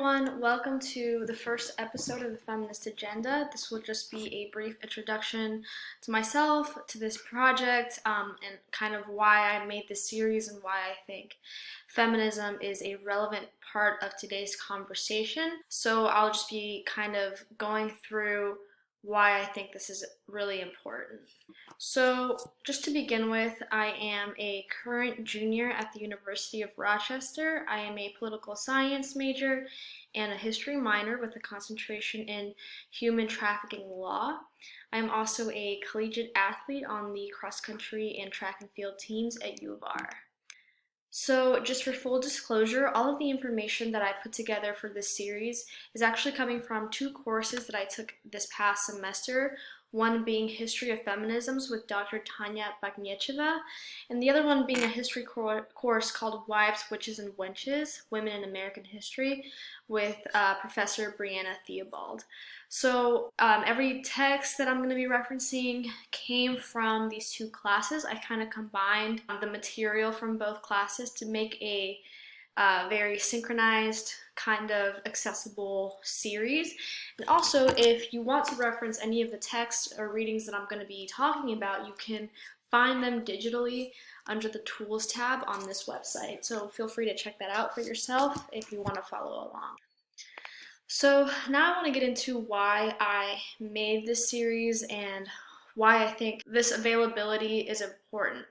everyone, welcome to the first episode of the Feminist Agenda. This will just be a brief introduction to myself, to this project, and kind of why I made this series and why I think feminism is a relevant part of today's conversation. So I'll just be kind of going through why I think this is really important. So, just to begin with, I am a current junior at the University of Rochester. I am a political science major and a history minor with a concentration in human trafficking law. I am also a collegiate athlete on the cross country and track and field teams at U of R. So, just for full disclosure, all of the information that I put together for this series is actually coming from two courses that I took this past semester, one being History of Feminisms with Dr. Tanya Bagniecheva, and the other one being a history course called Wives, Witches, and Wenches, Women in American History with Professor Brianna Theobald. So every text that I'm going to be referencing came from these two classes. I kind of combined the material from both classes to make a very synchronized, kind of accessible series. And also, if you want to reference any of the texts or readings that I'm going to be talking about, you can find them digitally under the Tools tab on this website. So feel free to check that out for yourself if you want to follow along. So now I want to get into why I made this series and why I think this availability is important.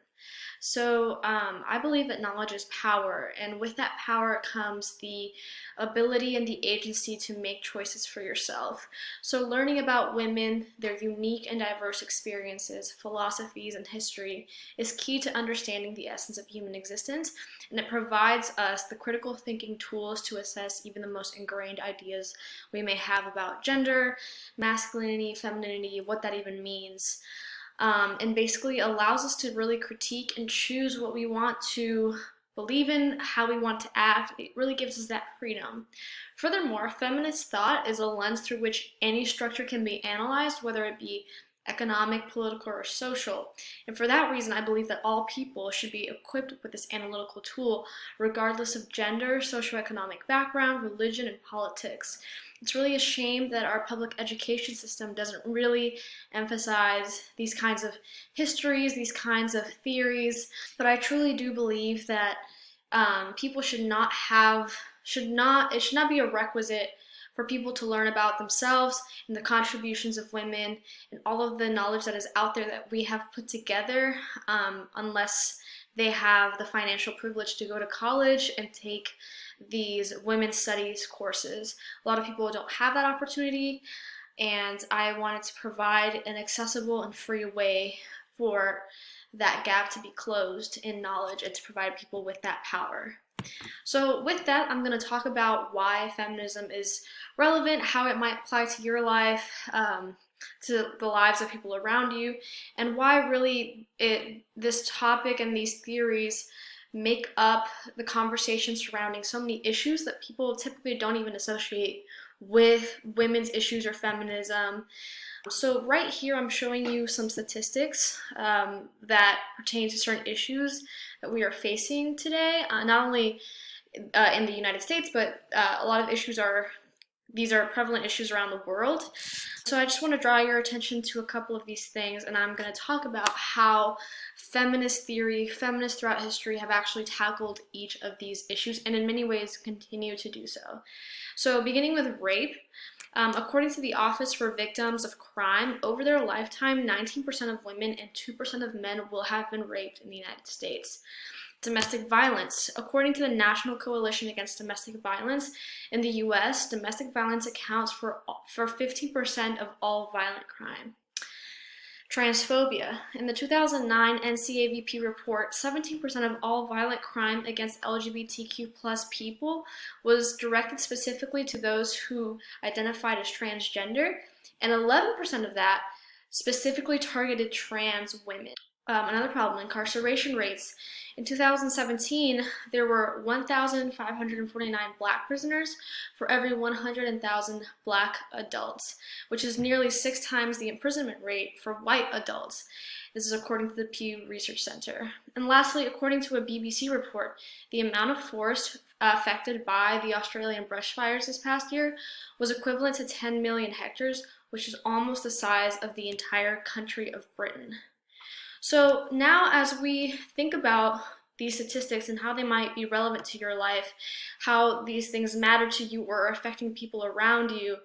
So I believe that knowledge is power, and with that power comes the ability and the agency to make choices for yourself. So learning about women, their unique and diverse experiences, philosophies, and history is key to understanding the essence of human existence, and it provides us the critical thinking tools to assess even the most ingrained ideas we may have about gender, masculinity, femininity, what that even means. And basically allows us to really critique and choose what we want to believe in, how we want to act. It really gives us that freedom. Furthermore, feminist thought is a lens through which any structure can be analyzed, whether it be economic, political, or social. And for that reason, I believe that all people should be equipped with this analytical tool, regardless of gender, socioeconomic background, religion, and politics. It's really a shame that our public education system doesn't really emphasize these kinds of histories, these kinds of theories, but I truly do believe that people it should not be a requisite for people to learn about themselves and the contributions of women and all of the knowledge that is out there that we have put together, unless they have the financial privilege to go to college and take these women's studies courses. A lot of people don't have that opportunity, and I wanted to provide an accessible and free way for that gap to be closed in knowledge and to provide people with that power. So with that, I'm going to talk about why feminism is relevant, how it might apply to your life, to the lives of people around you, and why really this topic and these theories make up the conversation surrounding so many issues that people typically don't even associate with women's issues or feminism. So right here I'm showing you some statistics that pertain to certain issues that we are facing today, not only in the United States, but a lot of these are prevalent issues around the world. So I just want to draw your attention to a couple of these things, and I'm going to talk about how feminist theory, feminists throughout history have actually tackled each of these issues, and in many ways continue to do so. So beginning with rape, according to the Office for Victims of Crime, over their lifetime, 19% of women and 2% of men will have been raped in the United States. Domestic violence. According to the National Coalition Against Domestic Violence in the U.S., domestic violence accounts for 15% of all violent crime. Transphobia. In the 2009 NCAVP report, 17% of all violent crime against LGBTQ+ people was directed specifically to those who identified as transgender, and 11% of that specifically targeted trans women. Another problem, incarceration rates. In 2017, there were 1,549 Black prisoners for every 100,000 Black adults, which is nearly 6 times the imprisonment rate for white adults. This is according to the Pew Research Center. And lastly, according to a BBC report, the amount of force affected by the Australian bushfires this past year was equivalent to 10 million hectares, which is almost the size of the entire country of Britain. So now as we think about these statistics and how they might be relevant to your life, how these things matter to you or are affecting people around you,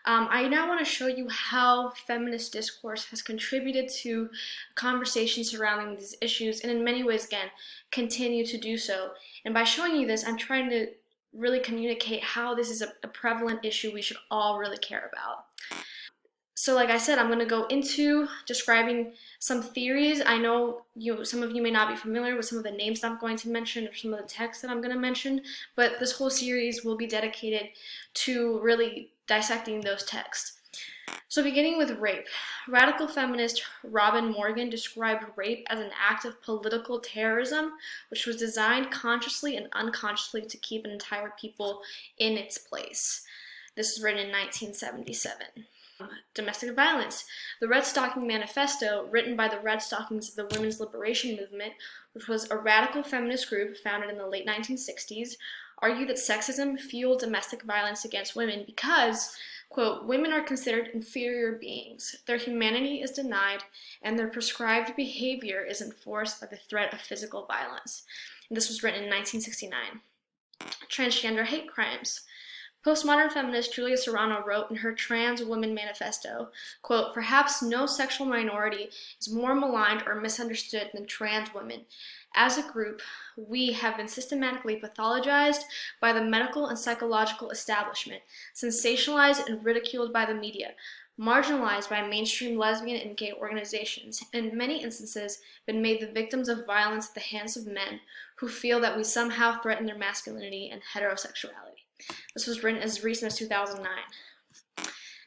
I now want to show you how feminist discourse has contributed to conversation surrounding these issues, and in many ways, again, continue to do so. And by showing you this, I'm trying to really communicate how this is a prevalent issue we should all really care about. So like I said, I'm going to go into describing some theories. I know some of you may not be familiar with some of the names that I'm going to mention or some of the texts that I'm going to mention, but this whole series will be dedicated to really dissecting those texts. So beginning with rape. Radical feminist Robin Morgan described rape as an act of political terrorism, which was designed consciously and unconsciously to keep an entire people in its place. This was written in 1977. Domestic violence. The Red Stocking Manifesto, written by the Red Stockings of the Women's Liberation Movement, which was a radical feminist group founded in the late 1960s, argued that sexism fueled domestic violence against women because, quote, women are considered inferior beings, their humanity is denied, and their prescribed behavior is enforced by the threat of physical violence. And this was written in 1969. Transgender hate crimes. Postmodern feminist Julia Serrano wrote in her Trans Woman Manifesto, quote, perhaps no sexual minority is more maligned or misunderstood than trans women. As a group, we have been systematically pathologized by the medical and psychological establishment, sensationalized and ridiculed by the media, marginalized by mainstream lesbian and gay organizations, and in many instances been made the victims of violence at the hands of men who feel that we somehow threaten their masculinity and heterosexuality. This was written as recent as 2009.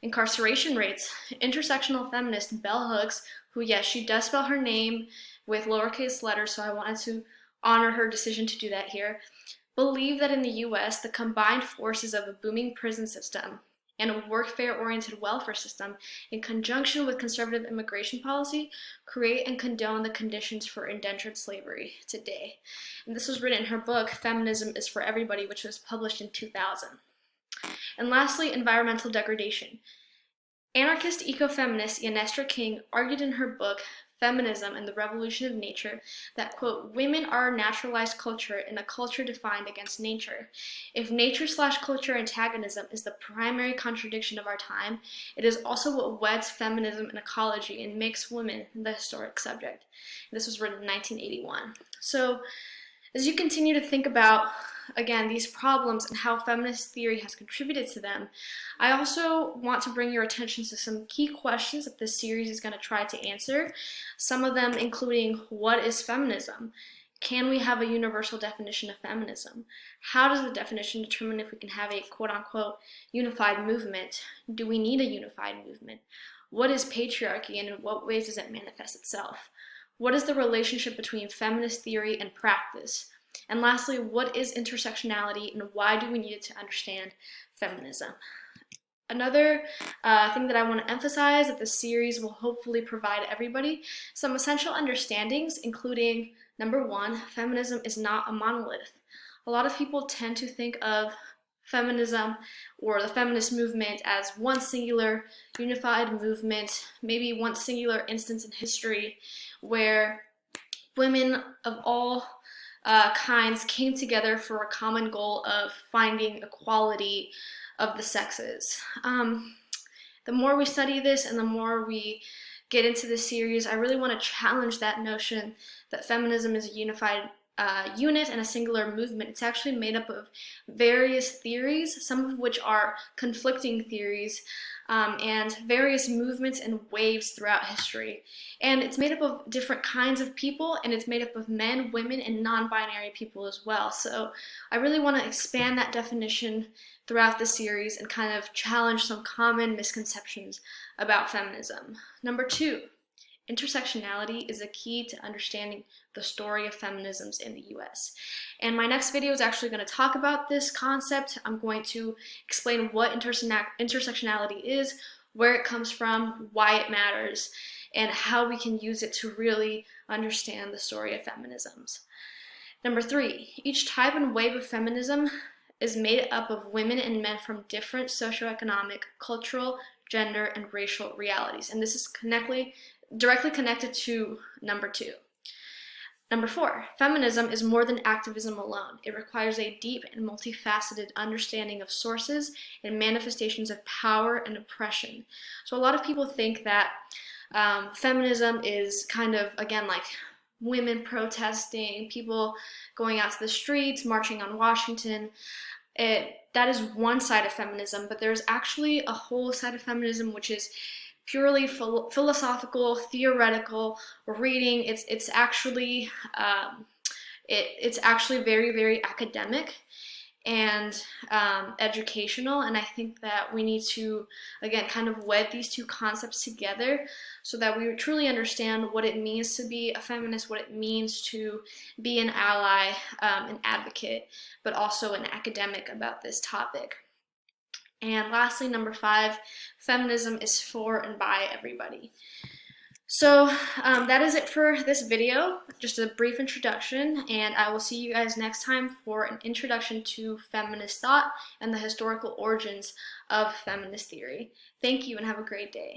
Incarceration rates. Intersectional feminist Bell Hooks, who, yes, she does spell her name with lowercase letters, so I wanted to honor her decision to do that here, believe that in the US, the combined forces of a booming prison system and a workfare-oriented welfare system, in conjunction with conservative immigration policy, create and condone the conditions for indentured slavery today. And this was written in her book, Feminism is for Everybody, which was published in 2000. And lastly, environmental degradation. Anarchist ecofeminist Yanestra King argued in her book, Feminism and the Revolution of Nature, that, quote, women are a naturalized culture in a culture defined against nature. If nature/culture antagonism is the primary contradiction of our time, it is also what weds feminism and ecology and makes women the historic subject. This was written in 1981. So, as you continue to think about, again, these problems and how feminist theory has contributed to them, I also want to bring your attention to some key questions that this series is going to try to answer. Some of them including, what is feminism? Can we have a universal definition of feminism? How does the definition determine if we can have a quote-unquote unified movement? Do we need a unified movement? What is patriarchy and in what ways does it manifest itself? What is the relationship between feminist theory and practice? And lastly, what is intersectionality and why do we need it to understand feminism? Another thing that I want to emphasize that this series will hopefully provide everybody some essential understandings, including, number one, feminism is not a monolith. A lot of people tend to think of feminism or the feminist movement as one singular unified movement, maybe one singular instance in history where women of all kinds came together for a common goal of finding equality of the sexes. The more we study this and the more we get into this series, I really want to challenge that notion that feminism is a unified unit and a singular movement. It's actually made up of various theories, some of which are conflicting theories, and various movements and waves throughout history. And it's made up of different kinds of people, and it's made up of men, women, and non-binary people as well. So I really want to expand that definition throughout the series and kind of challenge some common misconceptions about feminism. Number two, intersectionality is a key to understanding the story of feminisms in the US. And my next video is actually going to talk about this concept. I'm going to explain what intersectionality is, where it comes from, why it matters, and how we can use it to really understand the story of feminisms. Number 3, each type and wave of feminism is made up of women and men from different socioeconomic, cultural, gender, and racial realities. And this is directly connected to number 2. Number 4, feminism is more than activism alone. It requires a deep and multifaceted understanding of sources and manifestations of power and oppression. So a lot of people think that feminism is kind of, again, like women protesting, people going out to the streets, marching on Washington. That is one side of feminism, but there's actually a whole side of feminism which is purely philosophical, theoretical reading. It's actually it's actually very, very academic and educational, and I think that we need to, again, kind of wed these two concepts together so that we truly understand what it means to be a feminist, what it means to be an ally, an advocate, but also an academic about this topic. And lastly, number 5, feminism is for and by everybody. So that is it for this video, just a brief introduction, and I will see you guys next time for an introduction to feminist thought and the historical origins of feminist theory. Thank you and have a great day.